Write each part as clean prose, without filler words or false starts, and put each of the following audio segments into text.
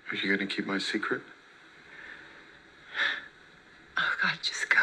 Are you gonna keep my secret? Oh God, just go.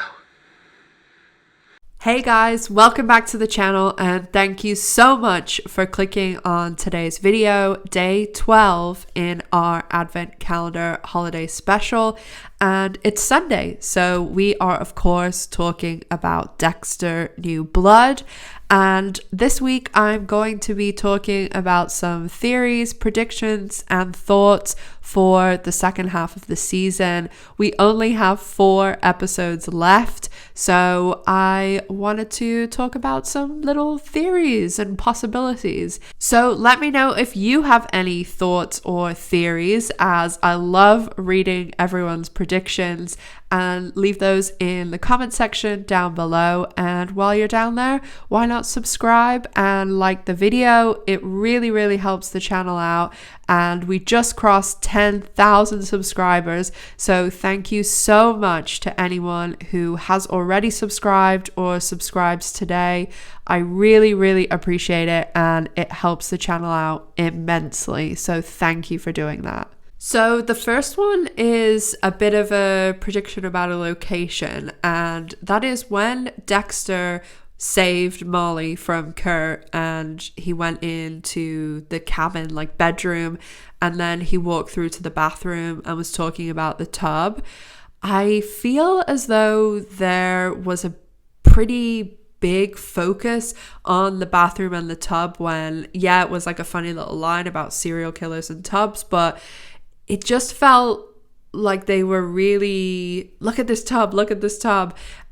Hey guys, welcome back to the channel and thank you so much for clicking on today's video, day 12 in our Advent calendar holiday special. And it's Sunday, so we are of course talking about Dexter New Blood. And this week I'm going to be talking about some theories, predictions, and thoughts for the second half of the season. We only have 4 episodes left, so I wanted to talk about some little theories and possibilities. So let me know if you have any thoughts or theories, as I love reading everyone's predictions, and leave those in the comment section down below. And while you're down there, why not subscribe and like the video? It really helps the channel out, and we just crossed 10,000 subscribers, so thank you so much to anyone who has already subscribed or subscribes today. I really appreciate it, and it helps the channel out immensely, so thank you for doing that. So the first one is a bit of a prediction about a location, and that is when Dexter saved Molly from Kurt and he went into the cabin, like bedroom, and then he walked through to the bathroom and was talking about the tub. I feel as though there was a pretty big focus on the bathroom and the tub when, yeah, it was like a funny little line about serial killers and tubs, but it just felt like they were really, look at this tub,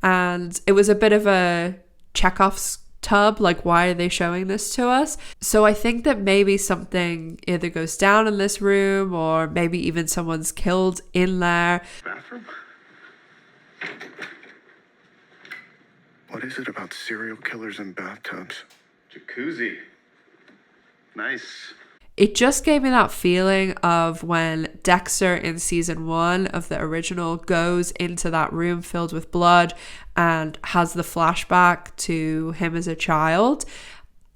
and it was a bit of a Chekhov's tub, like why are they showing this to us? So I think that maybe something either goes down in this room, or maybe even someone's killed in there. Bathroom? What is it about serial killers and bathtubs? Jacuzzi. Nice. It just gave me that feeling of when Dexter in season 1 of the original goes into that room filled with blood and has the flashback to him as a child.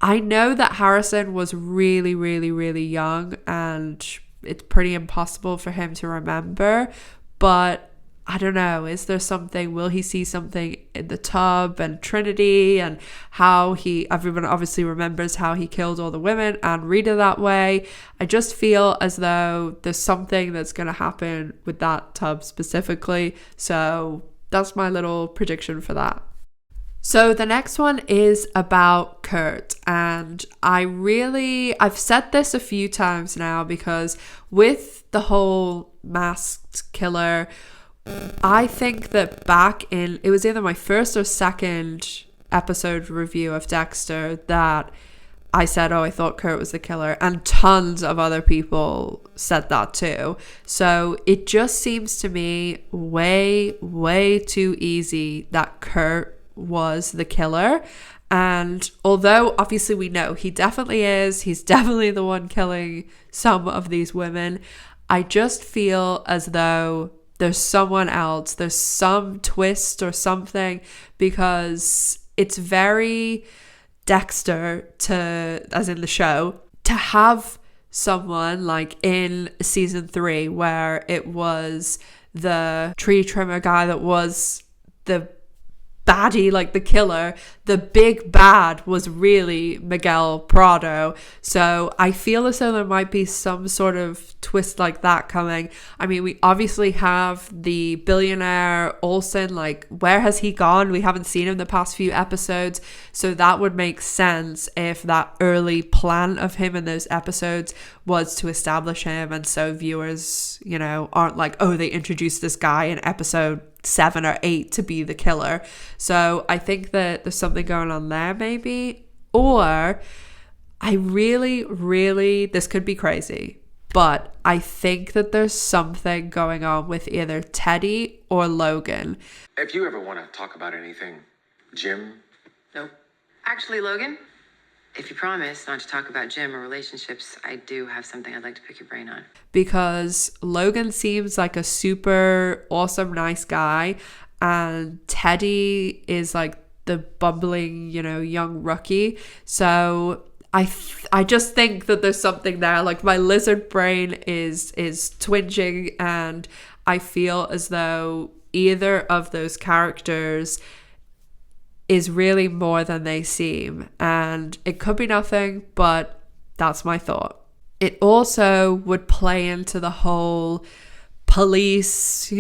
I know that Harrison was really young and it's pretty impossible for him to remember, but I don't know, is there something, will he see something in the tub and Trinity, and how everyone obviously remembers how he killed all the women and Rita that way. I just feel as though there's something that's going to happen with that tub specifically. So that's my little prediction for that. So the next one is about Kurt, and I've said this a few times now, because with the whole masked killer, I think that it was either my first or second episode review of Dexter that I said, oh, I thought Kurt was the killer, and tons of other people said that too. So it just seems to me way too easy that Kurt was the killer. And although obviously we know he definitely is, he's definitely the one killing some of these women, I just feel as though there's someone else, there's some twist or something, because it's very Dexter as in the show, to have someone like in season 3 where it was the tree trimmer guy that was the baddie, like the killer, the big bad was really Miguel Prado. So I feel as though there might be some sort of twist like that coming. I mean, we obviously have the billionaire Olsen, like where has he gone? We haven't seen him the past few episodes, so that would make sense if that early plan of him in those episodes was to establish him, and so viewers, aren't like, oh, they introduced this guy in episode 7 or 8 to be the killer. So I think that there's something going on there maybe. Or I really, this could be crazy, but I think that there's something going on with either Teddy or Logan. If you ever want to talk about anything, Jim? Nope. Actually, Logan, if you promise not to talk about Jim or relationships, I do have something I'd like to pick your brain on. Because Logan seems like a super awesome, nice guy, and Teddy is like the bumbling, young rookie. So I just think that there's something there. Like, my lizard brain is twinging, and I feel as though either of those characters is really more than they seem. And it could be nothing, but that's my thought. It also would play into the whole police,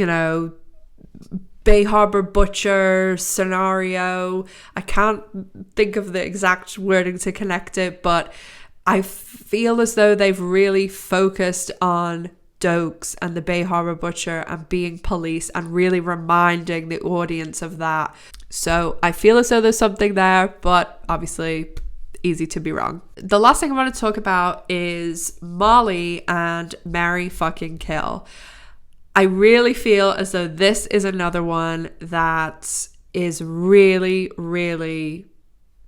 Bay Harbor Butcher scenario. I can't think of the exact wording to connect it, but I feel as though they've really focused on Dokes and the Bay Harbor Butcher and being police and really reminding the audience of that. So I feel as though there's something there, but obviously easy to be wrong. The last thing I want to talk about is Molly and Mary fucking Kill. I really feel as though this is another one that is really, really,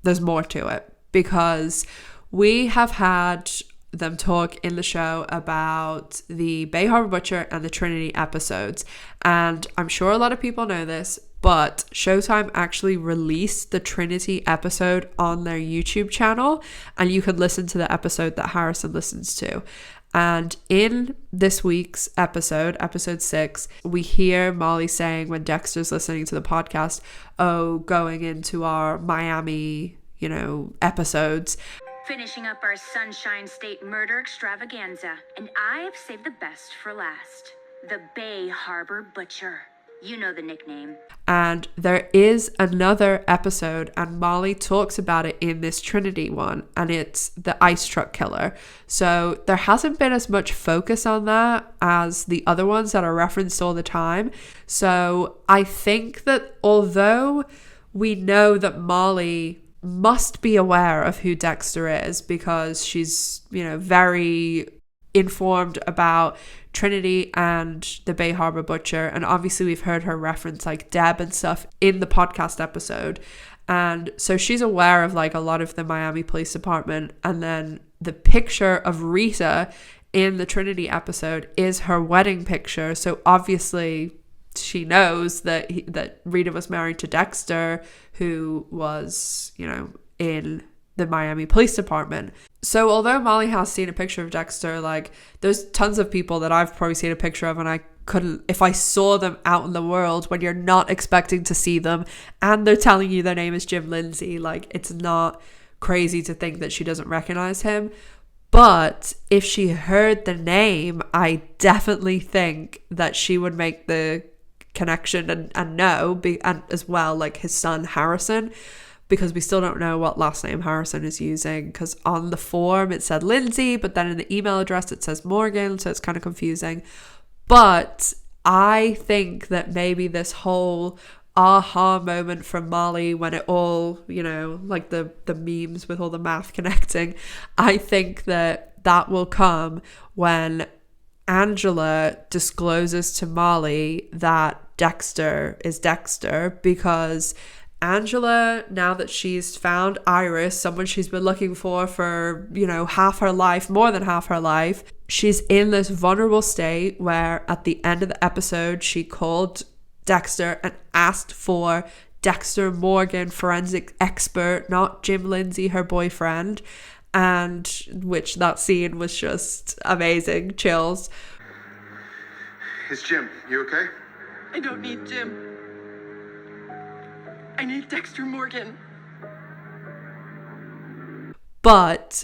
there's more to it, because we have had them talk in the show about the Bay Harbor Butcher and the Trinity episodes. And I'm sure a lot of people know this, but Showtime actually released the Trinity episode on their YouTube channel, and you can listen to the episode that Harrison listens to. And in this week's episode 6, we hear Molly saying, when Dexter's listening to the podcast, going into our Miami, episodes. Finishing up our Sunshine State murder extravaganza, and I've saved the best for last. The Bay Harbor Butcher. You know the nickname. And there is another episode, and Molly talks about it in this Trinity one, and it's the ice truck killer. So there hasn't been as much focus on that as the other ones that are referenced all the time. So I think that although we know that Molly must be aware of who Dexter is, because she's, very informed about Trinity and the Bay Harbor Butcher, and obviously we've heard her reference like Deb and stuff in the podcast episode, and so she's aware of like a lot of the Miami Police Department. And then the picture of Rita in the Trinity episode is her wedding picture, so obviously she knows that Rita was married to Dexter, who was in the Miami Police Department. So although Molly has seen a picture of Dexter, like, there's tons of people that I've probably seen a picture of, and I couldn't, if I saw them out in the world when you're not expecting to see them and they're telling you their name is Jim Lindsay, like, it's not crazy to think that she doesn't recognize him. But if she heard the name, I definitely think that she would make the connection and know, and as well, like, his son Harrison, because we still don't know what last name Harrison is using, because on the form it said Lindsay, but then in the email address it says Morgan, so it's kind of confusing. But I think that maybe this whole aha moment from Molly, when it all, like the memes with all the math connecting, I think that will come when Angela discloses to Molly that Dexter is Dexter, because Angela, now that she's found Iris, someone she's been looking for half her life, more than half her life, she's in this vulnerable state where at the end of the episode she called Dexter and asked for Dexter Morgan, forensic expert, not Jim Lindsay, her boyfriend, and which that scene was just amazing, chills. It's Jim. You okay? I don't need Jim. I need Dexter Morgan. But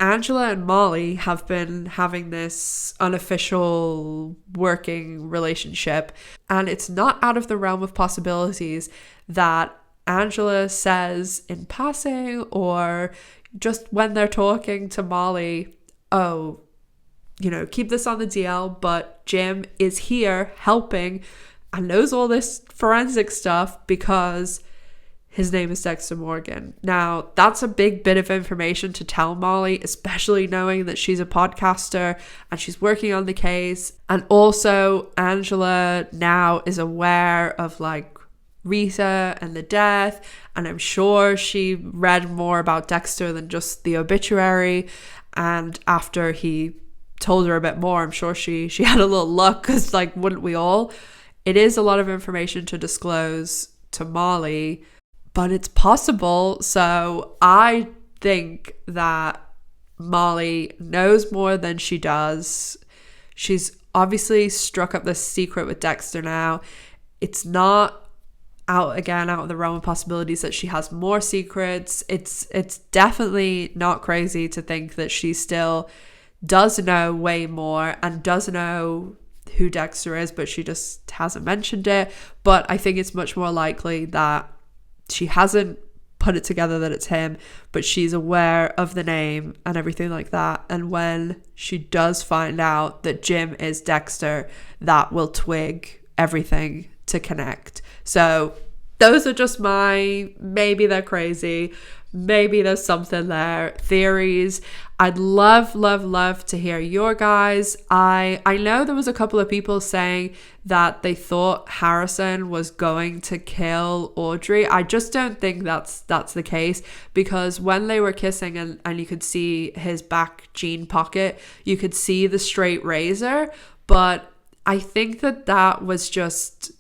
Angela and Molly have been having this unofficial working relationship, and it's not out of the realm of possibilities that Angela says in passing, or just when they're talking to Molly, keep this on the DL, but Jim is here helping and knows all this forensic stuff because his name is Dexter Morgan. Now, that's a big bit of information to tell Molly, especially knowing that she's a podcaster and she's working on the case. And also, Angela now is aware of like Rita and the death, and I'm sure she read more about Dexter than just the obituary. And after he told her a bit more, I'm sure she had a little look, because like, wouldn't we all? It is a lot of information to disclose to Molly, but it's possible. So I think that Molly knows more than she does. She's obviously struck up this secret with Dexter now. It's not out of the realm of possibilities that she has more secrets. It's definitely not crazy to think that she still does know way more and does know who Dexter is, but she just hasn't mentioned it. But I think it's much more likely that she hasn't put it together that it's him, but she's aware of the name and everything like that. And when she does find out that Jim is Dexter, that will twig everything to connect. So those are just my, maybe they're crazy, maybe there's something there, theories. I'd love to hear your guys. I know there was a couple of people saying that they thought Harrison was going to kill Audrey. I just don't think that's the case, because when they were kissing and you could see his back jean pocket, you could see the straight razor, but I think that was just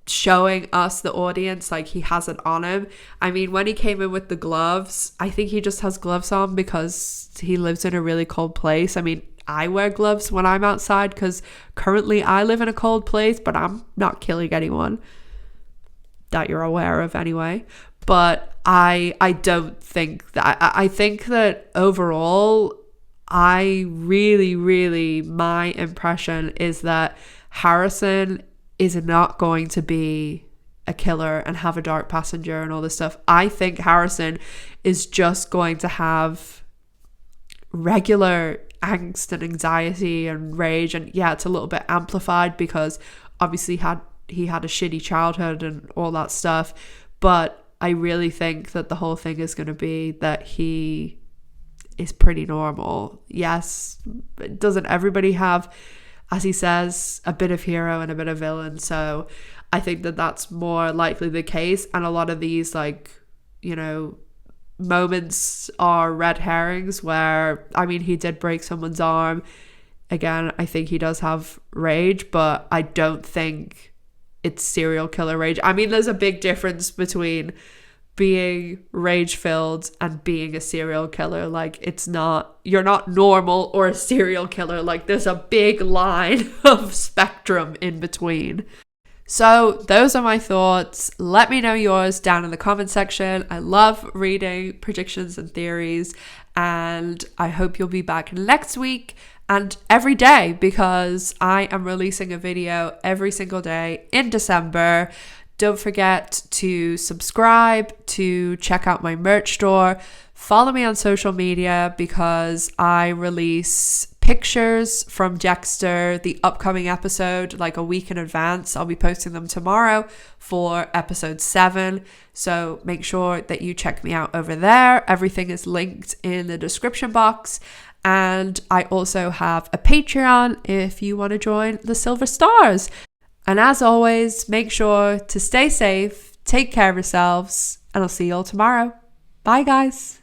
showing us, the audience, like he has it on him. I mean, when he came in with the gloves, I think he just has gloves on because he lives in a really cold place. I mean, I wear gloves when I'm outside because currently I live in a cold place, but I'm not killing anyone that you're aware of anyway. But I don't think that, I think that overall, I really, my impression is that Harrison is not going to be a killer and have a dark passenger and all this stuff. I think Harrison is just going to have regular angst and anxiety and rage, and yeah, it's a little bit amplified because obviously he had a shitty childhood and all that stuff, but I really think that the whole thing is going to be that he is pretty normal. Yes, doesn't everybody have, as he says, a bit of hero and a bit of villain? So I think that that's more likely the case. And a lot of these, like, you know, moments are red herrings where, I mean, he did break someone's arm. Again, I think he does have rage, but I don't think it's serial killer rage. I mean, there's a big difference between being rage-filled and being a serial killer. Like, it's not, you're not normal or a serial killer. Like, there's a big line of spectrum in between. So those are my thoughts. Let me know yours down in the comment section. I love reading predictions and theories, and I hope you'll be back next week and every day, because I am releasing a video every single day in December. Don't forget to subscribe, to check out my merch store. Follow me on social media because I release pictures from Dexter, the upcoming episode, like a week in advance. I'll be posting them tomorrow for episode 7. So make sure that you check me out over there. Everything is linked in the description box. And I also have a Patreon if you want to join the Silver Stars. And as always, make sure to stay safe, take care of yourselves, and I'll see you all tomorrow. Bye, guys.